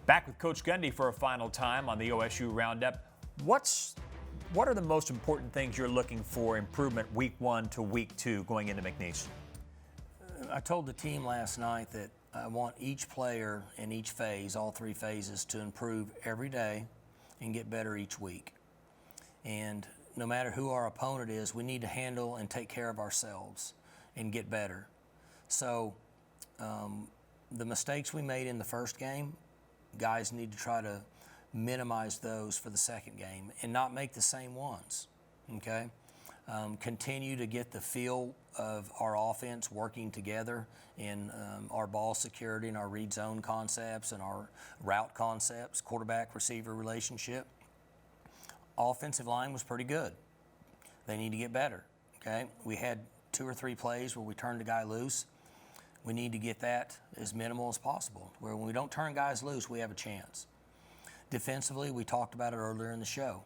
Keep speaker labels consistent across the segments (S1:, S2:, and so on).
S1: Back with Coach Gundy for a final time on the OSU Roundup. What are the most important things you're looking for improvement week 1 to week 2 going into McNeese?
S2: I told the team last night that I want each player in each phase, all 3 phases, to improve every day and get better each week. And no matter who our opponent is, we need to handle and take care of ourselves and get better. So the mistakes we made in the first game, guys need to try to minimize those for the second game and not make the same ones, okay? Continue to get the feel of our offense working together in our ball security and our read zone concepts and our route concepts, quarterback-receiver relationship. Offensive line was pretty good. They need to get better, okay? We had 2 or 3 plays where we turned a guy loose. We need to get that as minimal as possible, where when we don't turn guys loose, we have a chance. Defensively, we talked about it earlier in the show.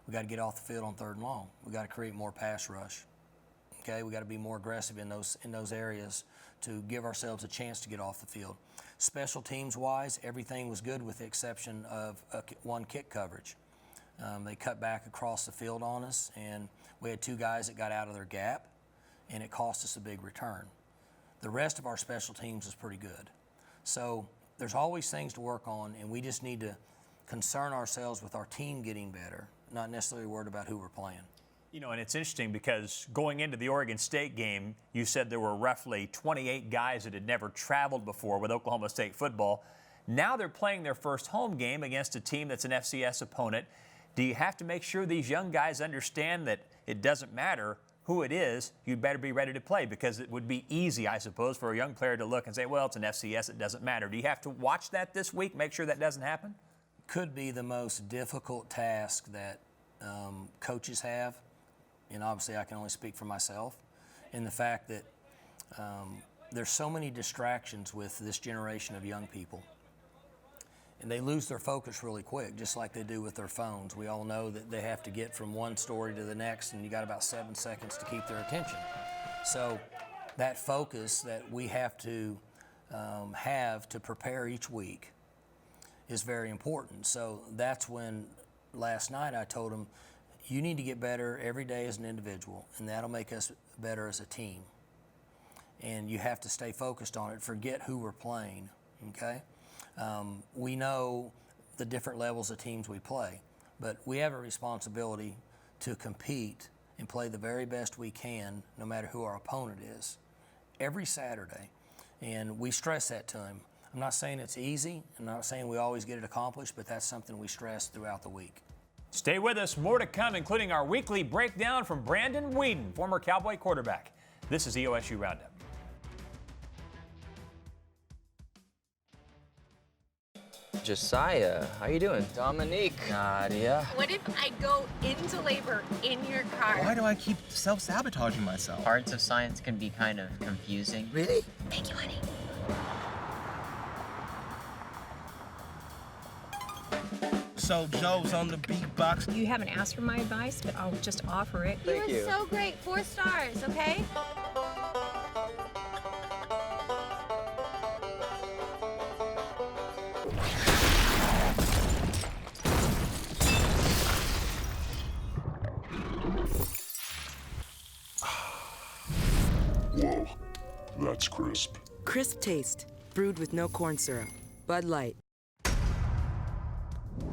S2: We got to get off the field on 3rd and long. We got to create more pass rush. Okay, we got to be more aggressive in those areas to give ourselves a chance to get off the field. Special teams wise, everything was good with the exception of one kick coverage. They cut back across the field on us, and we had 2 guys that got out of their gap, and it cost us a big return. The rest of our special teams is pretty good. So there's always things to work on, and we just need to concern ourselves with our team getting better, not necessarily worried about who we're playing.
S1: You know, and it's interesting because going into the Oregon State game, you said there were roughly 28 guys that had never traveled before with Oklahoma State football. Now they're playing their first home game against a team that's an FCS opponent. Do you have to make sure these young guys understand that it doesn't matter who it is, you'd better be ready to play, because it would be easy, I suppose, for a young player to look and say, well, it's an FCS, it doesn't matter. Do you have to watch that this week, make sure that doesn't happen?
S2: Could be the most difficult task that coaches have, and obviously I can only speak for myself, in the fact that there's so many distractions with this generation of young people. And they lose their focus really quick, just like they do with their phones. We all know that they have to get from one story to the next, and you got about 7 seconds to keep their attention. So that focus that we have to prepare each week is very important. So that's when last night I told them, you need to get better every day as an individual, and that'll make us better as a team. And you have to stay focused on it. Forget who we're playing, okay? We know the different levels of teams we play, but we have a responsibility to compete and play the very best we can, no matter who our opponent is, every Saturday. And we stress that to him. I'm not saying it's easy. I'm not saying we always get it accomplished, but that's something we stress throughout the week.
S1: Stay with us. More to come, including our weekly breakdown from Brandon Weeden, former Cowboy quarterback. This is the OSU Roundup.
S3: Josiah, how you doing? Dominique, Nadia.
S4: What if I go into labor in your car?
S5: Why do I keep self-sabotaging myself?
S3: Parts of science can be kind of confusing.
S5: Really?
S4: Thank you, honey.
S5: So Joe's on the beatbox.
S6: You haven't asked for my advice, but I'll just offer it.
S4: You were so great. 4 stars, okay?
S7: Whoa, that's crisp.
S8: Crisp taste, brewed with no corn syrup. Bud Light.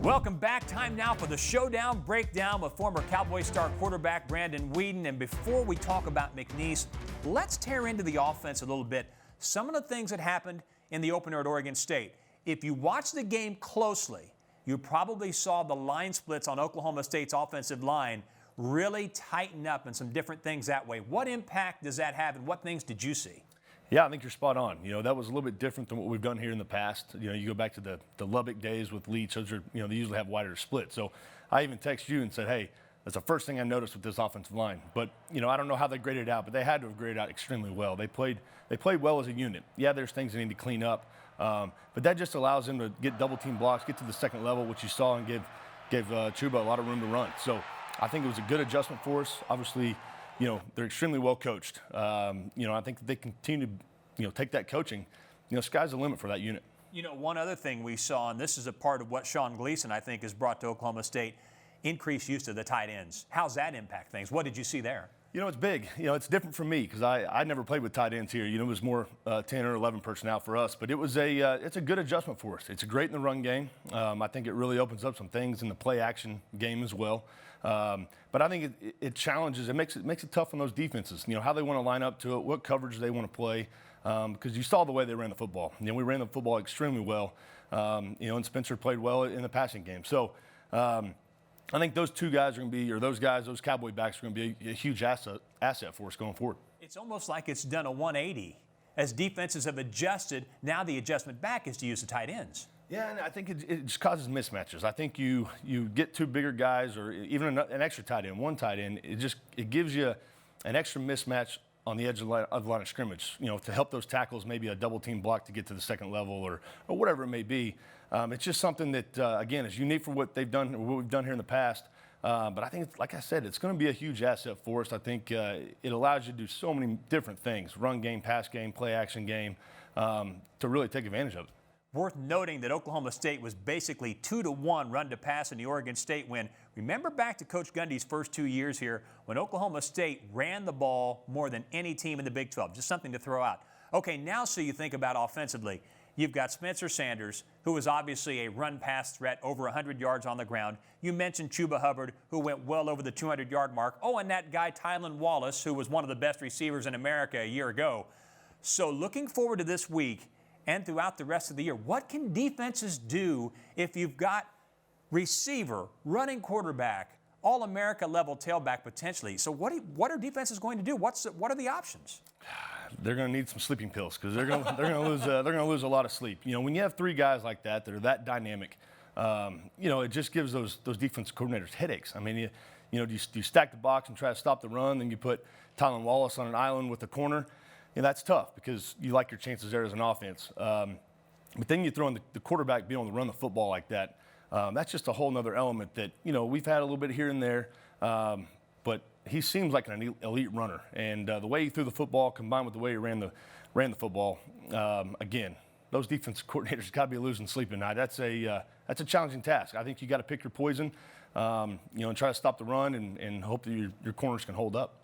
S1: Welcome back. Time now for the showdown breakdown with former Cowboy star quarterback Brandon Weeden. And before we talk about McNeese, let's tear into the offense a little bit. Some of the things that happened in the opener at Oregon State. If you watch the game closely, you probably saw the line splits on Oklahoma State's offensive line really tighten up and some different things that way. What impact does that have, and what things did you see?
S9: Yeah, I think you're spot on. You know, that was a little bit different than what we've done here in the past. You know, you go back to the Lubbock days with Leach. Those are, you know, they usually have wider splits. So I even texted you and said, hey, that's the first thing I noticed with this offensive line. But, you know, I don't know how they graded it out, but they had to have graded out extremely well. They played well as a unit. Yeah, there's things they need to clean up. But that just allows them to get double team blocks, get to the second level, which you saw, and gave Chuba a lot of room to run. So I think it was a good adjustment for us. Obviously, you know, they're extremely well coached. You know, I think that they continue to, you know, take that coaching. You know, sky's the limit for that unit.
S1: You know, one other thing we saw, and this is a part of what Sean Gleason, I think, has brought to Oklahoma State, increased use of the tight ends. How's that impact things? What did you see there?
S9: You know, it's big. You know, it's different for me because I never played with tight ends here. You know, it was more 10 or 11 personnel for us. But it's a good adjustment for us. It's great in the run game. I think it really opens up some things in the play action game as well. But I think it challenges. It makes it tough on those defenses. You know, how they want to line up to it, what coverage they want to play. Because you saw the way they ran the football. You know, we ran the football extremely well. You know, and Spencer played well in the passing game. So. I think those two guys are going to be, or those guys, those Cowboy backs are going to be a huge asset for us going forward.
S1: It's almost like it's done a 180. As defenses have adjusted, now the adjustment back is to use the tight ends.
S9: Yeah, and I think it just causes mismatches. I think you get two bigger guys or even an extra tight end, one tight end, it gives you an extra mismatch on the edge of the line of scrimmage, you know, to help those tackles, maybe a double team block to get to the second level or whatever it may be. It's just something that, again, is unique for what they've done, or what we've done here in the past. But I think, like I said, it's going to be a huge asset for us. I think it allows you to do so many different things, run game, pass game, play action game, to really take advantage of it.
S1: Worth noting that Oklahoma State was basically 2-to-1 run to pass in the Oregon State win. Remember back to Coach Gundy's first 2 years here when Oklahoma State ran the ball more than any team in the Big 12. Just something to throw out. Okay, now so you think about offensively. You've got Spencer Sanders, who is obviously a run-pass threat, over 100 yards on the ground. You mentioned Chuba Hubbard, who went well over the 200-yard mark. Oh, and that guy Tylan Wallace, who was one of the best receivers in America a year ago. So looking forward to this week and throughout the rest of the year, what can defenses do if you've got receiver, running quarterback, All-America level tailback potentially? So what are defenses going to do? What are the options?
S9: They're going to need some sleeping pills because they're going to lose a lot of sleep. You know, when you have three guys like that are that dynamic, you know, it just gives those defensive coordinators headaches. I mean, you know, do you stack the box and try to stop the run, then you put Tylan Wallace on an island with the corner? You know, that's tough because you like your chances there as an offense. But then you throw in the quarterback being able to run the football like that. That's just a whole nother element that, you know, we've had a little bit here and there. But he seems like an elite runner, and the way he threw the football combined with the way he ran the football, again, those defensive coordinators got to be losing sleep at night. That's a challenging task. I think you got to pick your poison, you know, and try to stop the run and hope that your corners can hold up.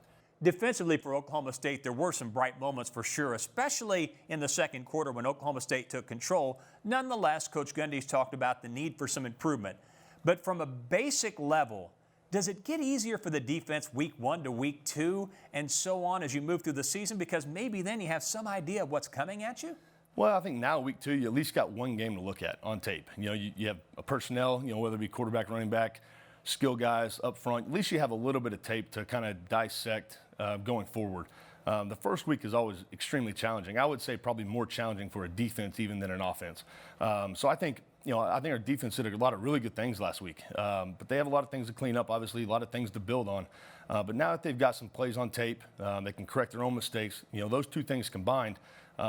S1: Defensively for Oklahoma State, there were some bright moments for sure, especially in the second quarter when Oklahoma State took control. Nonetheless, Coach Gundy's talked about the need for some improvement. But from a basic level, does it get easier for the defense week 1 to week 2 and so on as you move through the season? Because maybe then you have some idea of what's coming at you?
S9: Well, I think now week 2, you at least got one game to look at on tape. You know, you have a personnel, you know, whether it be quarterback, running back, skill guys up front. At least you have a little bit of tape to kind of dissect going forward. The first week is always extremely challenging. I would say probably more challenging for a defense even than an offense. So I think our defense did a lot of really good things last week. But they have a lot of things to clean up, obviously, a lot of things to build on. But now that they've got some plays on tape, they can correct their own mistakes. You know, those two things combined, you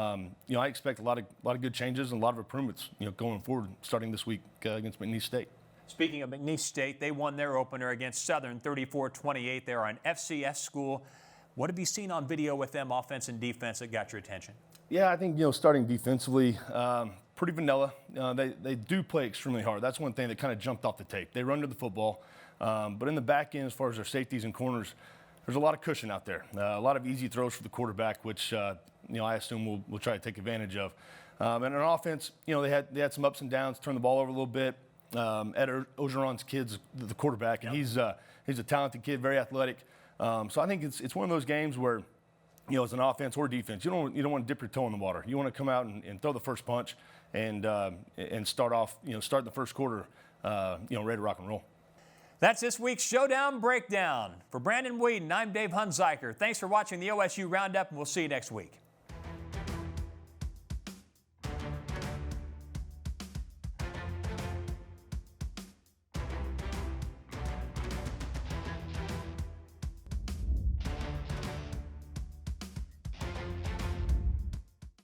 S9: know, I expect a lot of good changes and a lot of improvements, you know, going forward, starting this week against McNeese State.
S1: Speaking of McNeese State, they won their opener against Southern 34-28. They're an FCS school. What have you seen on video with them, offense and defense, that got your attention?
S9: Yeah, I think, you know, starting defensively, pretty vanilla. They do play extremely hard. That's one thing that kind of jumped off the tape. They run to the football. But in the back end, as far as their safeties and corners, there's a lot of cushion out there. A lot of easy throws for the quarterback, which, you know, I assume we'll try to take advantage of. And on offense, you know, they had some ups and downs, turned the ball over a little bit. Ed Ogeron's kid's the quarterback, and he's a talented kid, very athletic. So I think it's one of those games where, you know, as an offense or defense, you don't want to dip your toe in the water. You want to come out and throw the first punch and start off, you know, start the first quarter, you know, ready to rock and roll.
S1: That's this week's Showdown Breakdown. For Brandon Weeden, I'm Dave Hunziker. Thanks for watching the OSU Roundup, and we'll see you next week.